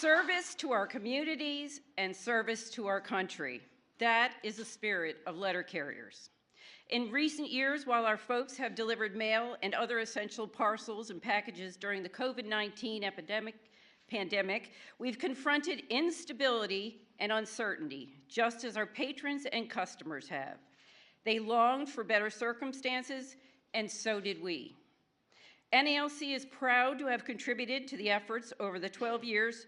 Service to our communities and service to our country. That is the spirit of letter carriers. In recent years, while our folks have delivered mail and other essential parcels and packages during the COVID-19 pandemic, we've confronted instability and uncertainty, just as our patrons and customers have. They longed for better circumstances, and so did we. NALC is proud to have contributed to the efforts over the 12 years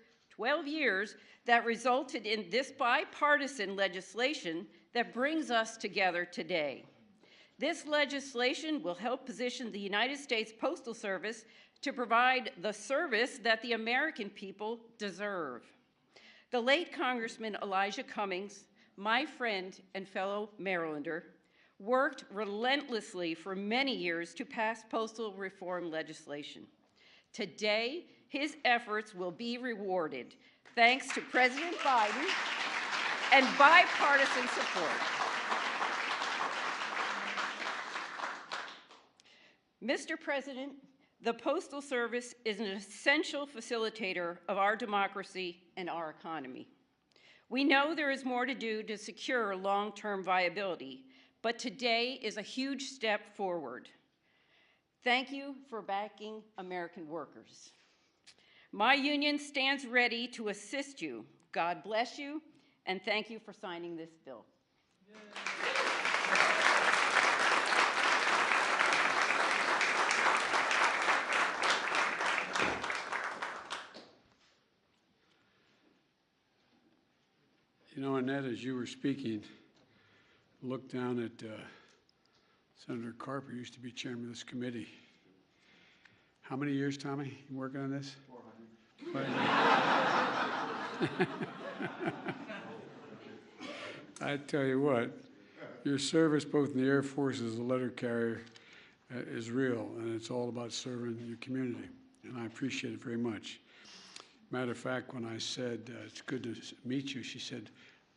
that resulted in this bipartisan legislation that brings us together today. This legislation will help position the United States Postal Service to provide the service that the American people deserve. The late Congressman Elijah Cummings, my friend and fellow Marylander, worked relentlessly for many years to pass postal reform legislation. Today, his efforts will be rewarded thanks to President Biden and bipartisan support. Mr. President, the Postal Service is an essential facilitator of our democracy and our economy. We know there is more to do to secure long-term viability, but today is a huge step forward. Thank you for backing American workers. My union stands ready to assist you. God bless you, and thank you for signing this bill. You know, Annette, as you were speaking, looked down at Senator Carper, who used to be chairman of this committee. How many years, Tommy, you working on this? 400. I tell you what, your service both in the Air Force as a letter carrier is real, and it's all about serving your community, and I appreciate it very much. Matter of fact, when I said, it's good to meet you, she said,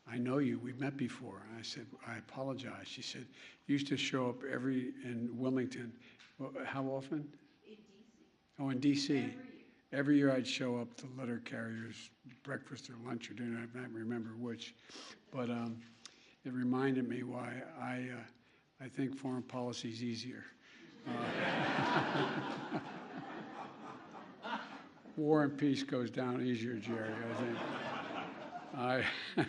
I know you, we've met before. And I said, I apologize. She said, you used to show up in Wilmington. Well, how often? In D.C. Oh, in D.C. Every year I'd show up to letter carriers, breakfast or lunch or dinner, I can't remember which. But it reminded me why I think foreign policy is easier. War and peace goes down easier, Jerry, I think.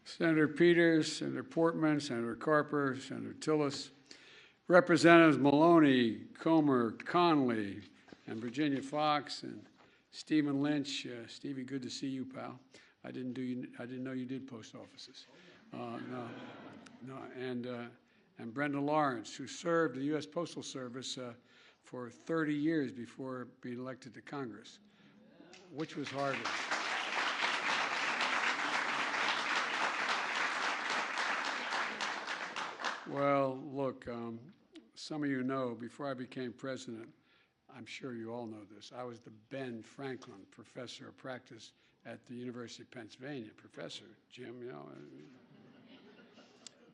Senator Peters, Senator Portman, Senator Carper, Senator Tillis, Representatives Maloney, Comer, Conley, and Virginia Fox, and Stephen Lynch. Stevie, good to see you, pal. I didn't know you did post offices. And Brenda Lawrence, who served the U.S. Postal Service for 30 years before being elected to Congress, which was harder. Well, look, some of you know, before I became president, I'm sure you all know this, I was the Ben Franklin Professor of Practice at the University of Pennsylvania. Professor, Jim, you know.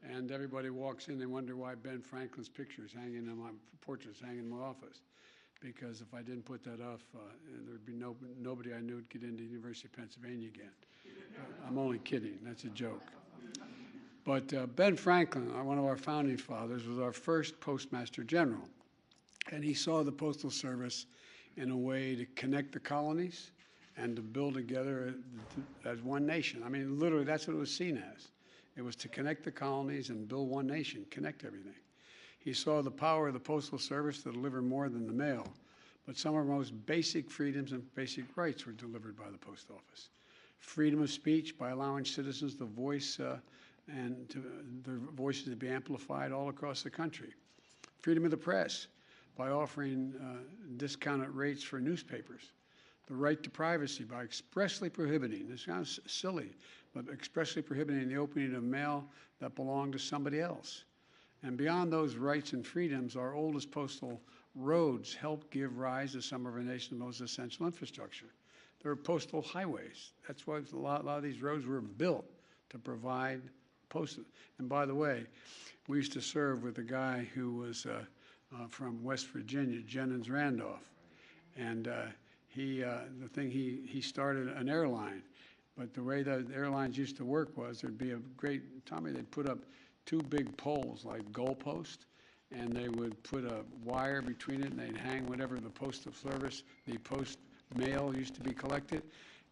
And everybody walks in, they wonder why Ben Franklin's picture is hanging in my portrait's hanging in my office. Because if I didn't put that off, there'd be nobody I knew would get into the University of Pennsylvania again. I'm only kidding, that's a joke. But Ben Franklin, one of our founding fathers, was our first Postmaster General. And he saw the Postal Service in a way to connect the colonies and to build together as one nation. I mean, literally, that's what it was seen as. It was to connect the colonies and build one nation, connect everything. He saw the power of the Postal Service to deliver more than the mail, but some of our most basic freedoms and basic rights were delivered by the Post Office. Freedom of speech by allowing citizens to voice and their voices to be amplified all across the country. Freedom of the press by offering discounted rates for newspapers. The right to privacy by expressly prohibiting, this sounds silly, but expressly prohibiting the opening of mail that belonged to somebody else. And beyond those rights and freedoms, our oldest postal roads helped give rise to some of our nation's most essential infrastructure. There were postal highways. That's why a lot of these roads were built to provide postal. And by the way, we used to serve with a guy who was from West Virginia, Jennings Randolph. And he started an airline. But the way the airlines used to work was there'd be Tommy, they'd put up two big poles like goalposts, and they would put a wire between it, and they'd hang whatever the Postal Service, the post mail used to be collected,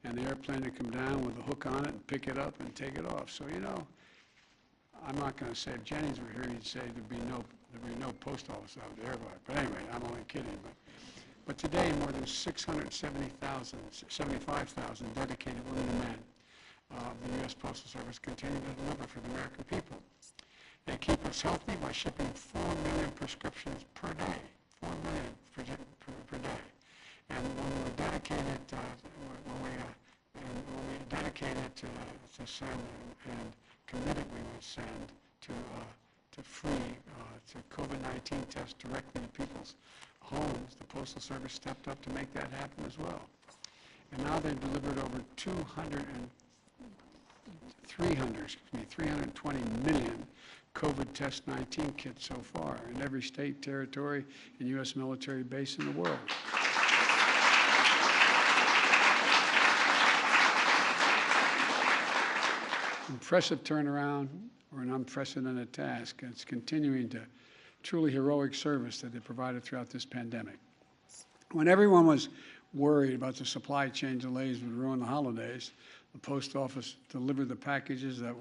and the airplane would come down with a hook on it and pick it up and take it off. So, I'm not going to say, if Jennings were here, he'd say there'd be no post office out there. But anyway, I'm only kidding. But today, more than 75,000 dedicated women and men of the U.S. Postal Service continue to deliver for the American people. They keep us healthy by shipping 4 million prescriptions per day, 4 million per day. And when we're dedicated, to send and committed, we would send to free COVID-19 tests directly to people's homes. The Postal Service stepped up to make that happen as well. And now they've delivered over 320 million COVID test 19 kits so far in every state, territory, and U.S. military base in the world. Impressive turnaround or an unprecedented task. It's continuing to truly heroic service that they provided throughout this pandemic. When everyone was worried about the supply chain delays would ruin the holidays, the post office delivered the packages that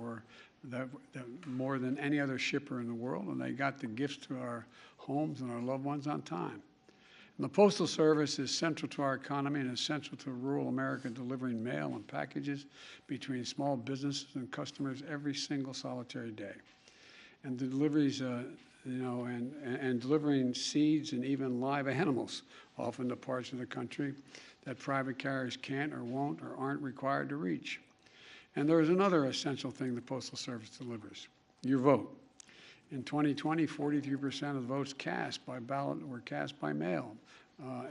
more than any other shipper in the world, and they got the gifts to our homes and our loved ones on time. And the Postal Service is central to our economy and essential to rural America, delivering mail and packages between small businesses and customers every single solitary day. And the deliveries, and delivering seeds and even live animals, often to parts of the country that private carriers can't or won't or aren't required to reach. And there is another essential thing the Postal Service delivers: your vote. In 2020, 43% of the votes cast by ballot were cast by mail.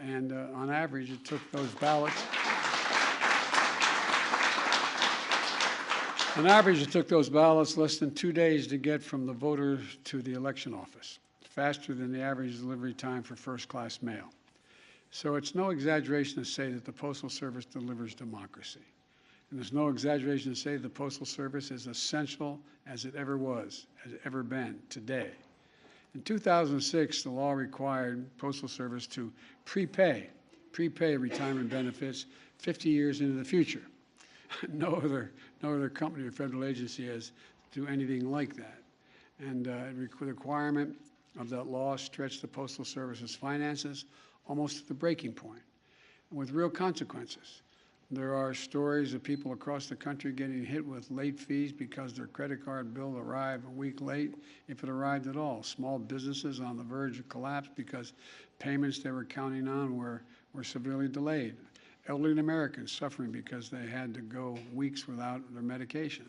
And on average, it took those ballots. On average, it took those ballots less than 2 days to get from the voter to the election office, faster than the average delivery time for first-class mail. So it's no exaggeration to say that the Postal Service delivers democracy. And there's no exaggeration to say the Postal Service is essential as it ever was, has ever been today. In 2006, the law required Postal Service to prepay retirement benefits 50 years into the future. No other company or federal agency has do anything like that. And the requirement of that law stretched the Postal Service's finances almost to the breaking point, and with real consequences. There are stories of people across the country getting hit with late fees because their credit card bill arrived a week late, if it arrived at all. Small businesses on the verge of collapse because payments they were counting on were severely delayed. Elderly Americans suffering because they had to go weeks without their medication.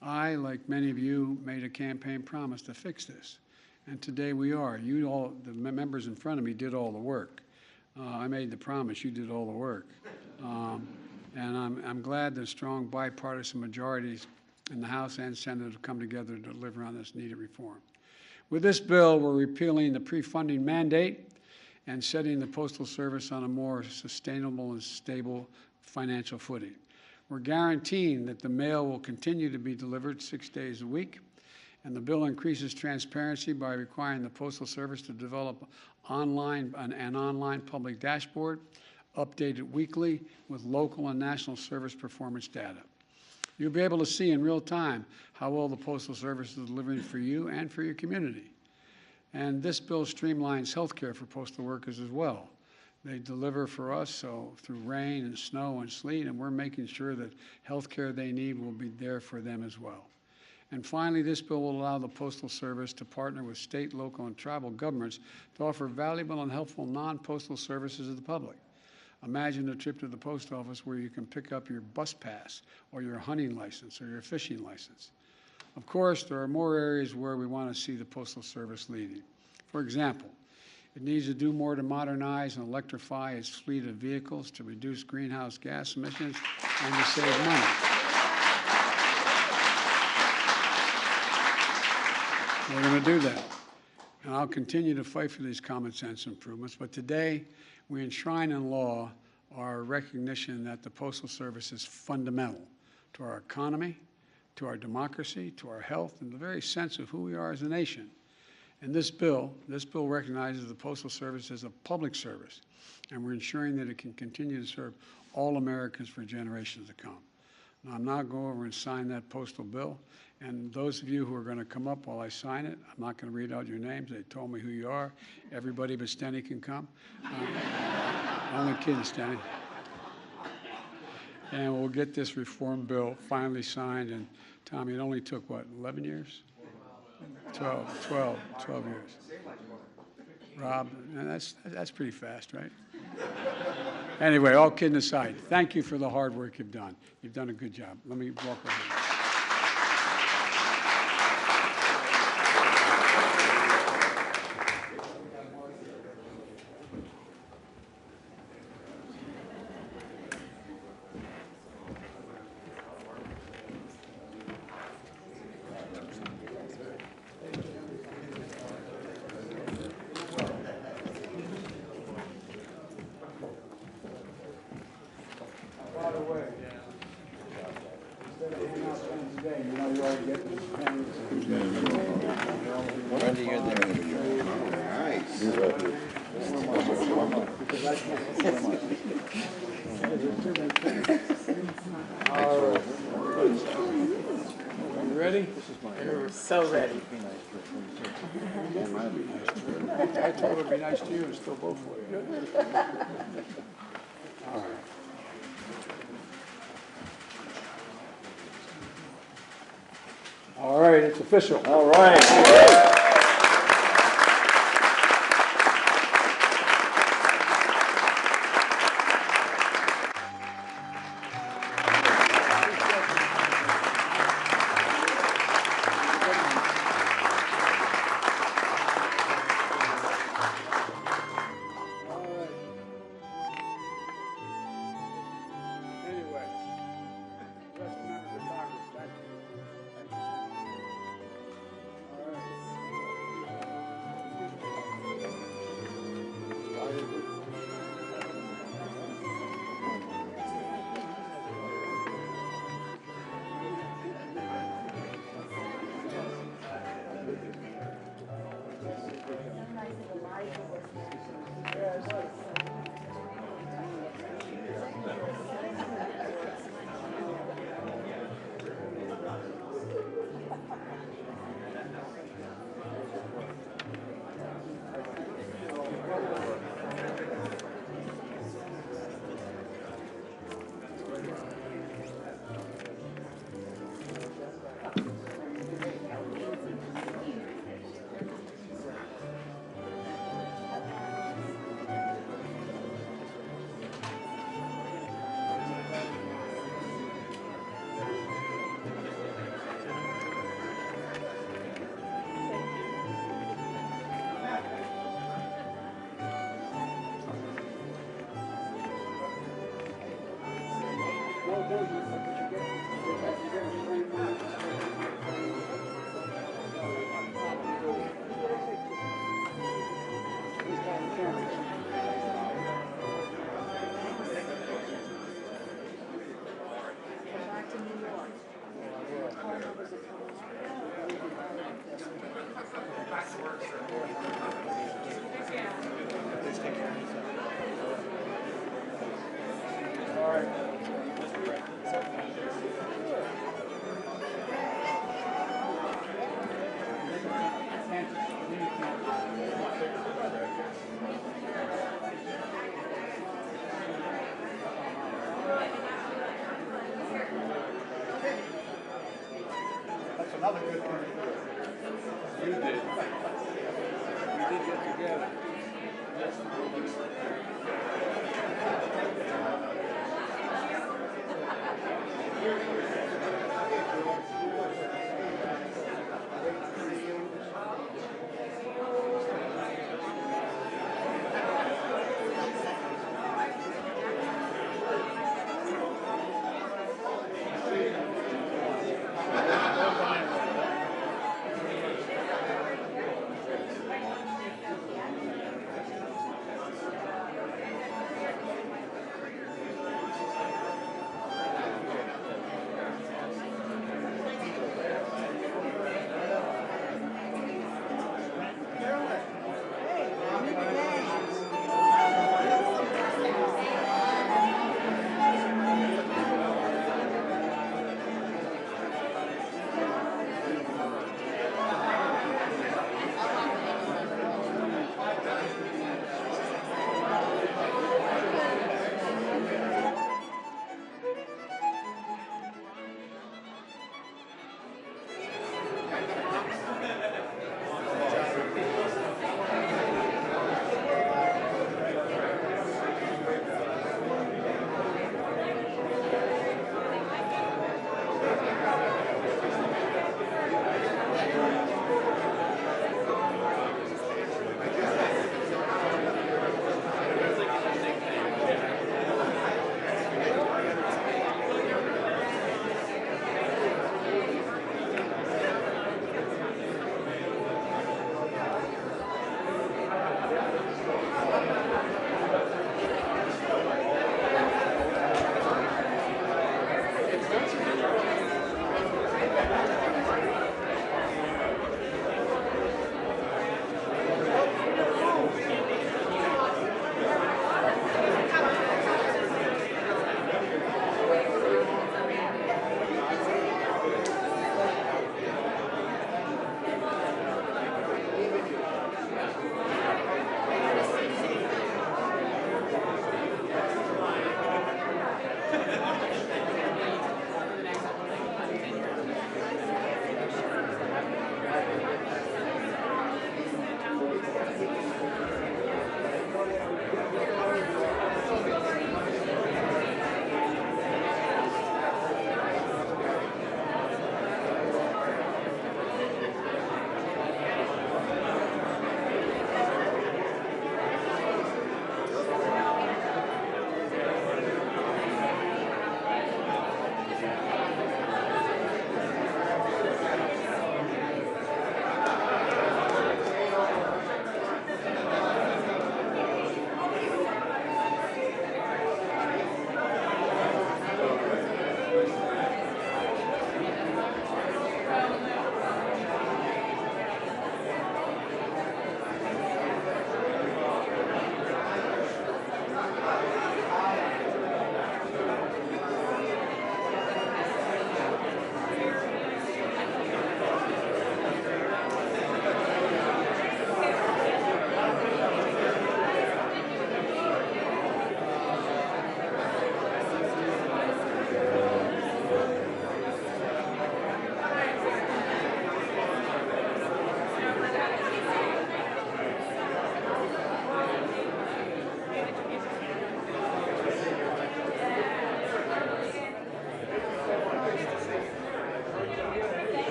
I, like many of you, made a campaign promise to fix this. And today we are. You all, the members in front of me, did all the work. I made the promise. You did all the work. And I'm glad that strong bipartisan majorities in the House and Senate have come together to deliver on this needed reform. With this bill, we're repealing the pre-funding mandate and setting the Postal Service on a more sustainable and stable financial footing. We're guaranteeing that the mail will continue to be delivered 6 days a week, and the bill increases transparency by requiring the Postal Service to develop an online public dashboard, updated weekly with local and national service performance data. You'll be able to see in real time how well the Postal Service is delivering for you and for your community. And this bill streamlines health care for postal workers as well. They deliver for us through rain and snow and sleet, and we're making sure that health care they need will be there for them as well. And finally, this bill will allow the Postal Service to partner with state, local, and tribal governments to offer valuable and helpful non-postal services to the public. Imagine a trip to the post office where you can pick up your bus pass or your hunting license or your fishing license. Of course, there are more areas where we want to see the Postal Service leading. For example, it needs to do more to modernize and electrify its fleet of vehicles to reduce greenhouse gas emissions and to save money. We're going to do that. And I'll continue to fight for these common sense improvements, but today we enshrine in law are a recognition that the Postal Service is fundamental to our economy, to our democracy, to our health, and the very sense of who we are as a nation. And this bill recognizes the Postal Service as a public service, and we're ensuring that it can continue to serve all Americans for generations to come. Now, I'm now going over and sign that postal bill, and those of you who are going to come up while I sign it, I'm not going to read out your names. They told me who you are. Everybody but Stenny can come. Only kidding, Stenny. And we'll get this reform bill finally signed. And Tommy, it only took, what, 11 years? 12 years. Rob, that's pretty fast, right? Anyway, all kidding aside, thank you for the hard work you've done. You've done a good job. Let me walk over here. By the way, instead of handing out pens today, you know you ought to get these pens. Randy, you're there. Nice. All right. You ready? So ready. That might be nice to her. I told her it'd be nice to you and still vote for you. All right. All right, it's official. All right. Anyway, rest of the members of Congress, thank you. Thank you. That's another good thing. You did. We did get together.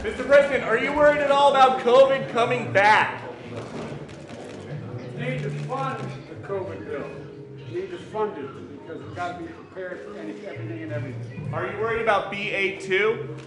Mr. President, are you worried at all about COVID coming back? Need to fund the COVID bill. Need to fund it because we've got to be prepared for everything and everything. Are you worried about BA2?